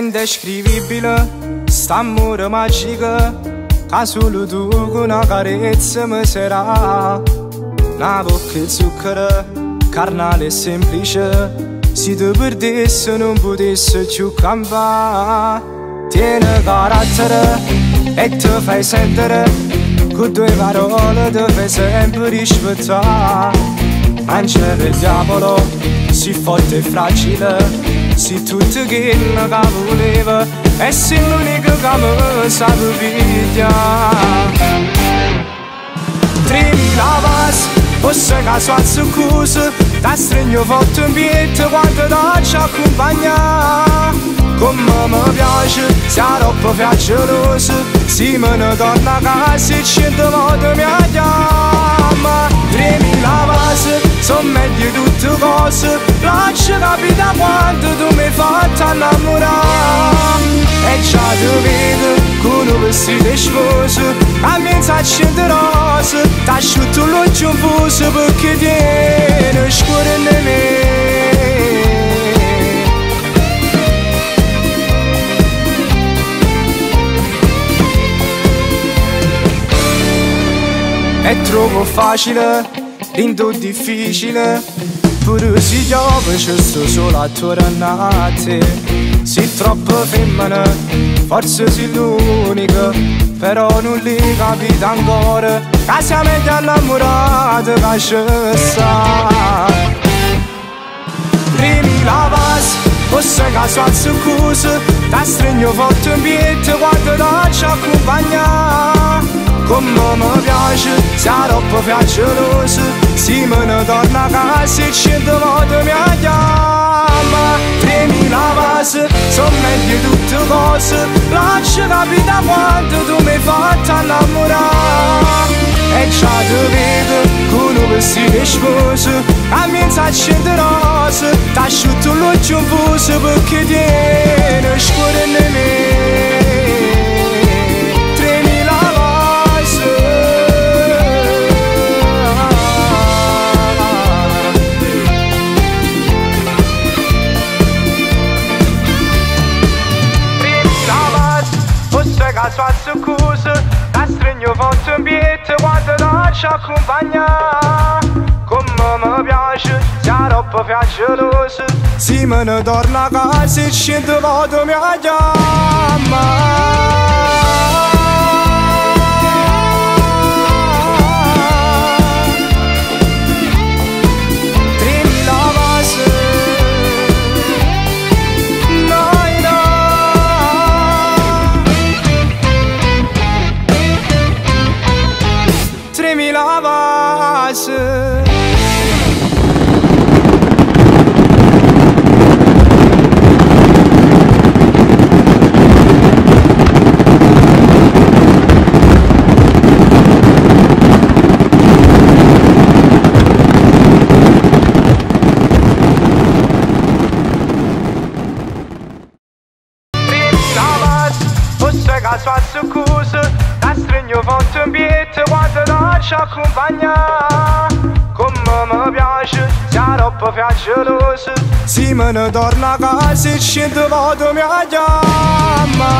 indescrivibile, st'amore magico, che solo tu con una carezza mi sarà. Una bocca di zucchero, carnale e semplice, se ti perdessi non potessi più campare. Tieni carattere e ti fai sentire, con due parole ti fai sempre rispettare. Angelo del diavolo, si forte e fragile, si tutto che non voleva, e sei l'unico che mi sa pigliare. 3000 passi, forse che so azzurroso, da stregno forte in pietro quando ti accompagna. Come mi piace, sei troppo fiaccioso, se me ne torno a casa e 100 volte mi chiama. 3000 passi, sono meglio tutte cose, lascia capita quando tu mi hai fatto innamorare. E già ti vedo con un vestito e sposo, a mezza accende rose, ti asciutto l'occhio in fuso perché tieni scuro in me. È troppo facile, lindo difficile, pure se piove c'è sto solo attorno a te. Sei troppo femmina, forse sei l'unica, però non li capita ancora, che sei meglio innamorata che ci sta. 3000 passi, forse che so azzurroso, ti stregno forte in pietro quando ti accompagna. Come mi piace, sei troppo fiaccioso, se me ne torno a casa e 100 volte mi chiama. 3000 passi, sono meglio tutte cose, lascia capita quando tu mi hai fatto innamorare. E già ti vedo con un vestito e sposo, a mezza accende rose, ti asciutto l'occhio in fuso perché tieni scuro in me. 3000 che so azzurroso, da stregno forte in pietro quando ti accompagna. Come mi piace, sei troppo fiaccioso, se me ne torno a casa e 100 volte mi chiama. Che so azzurroso, da stregno forte in pietro quando ti accompagna. Come mi piace, sei troppo fiaccioso, se me ne torno a casa e 100 volte mi chiama.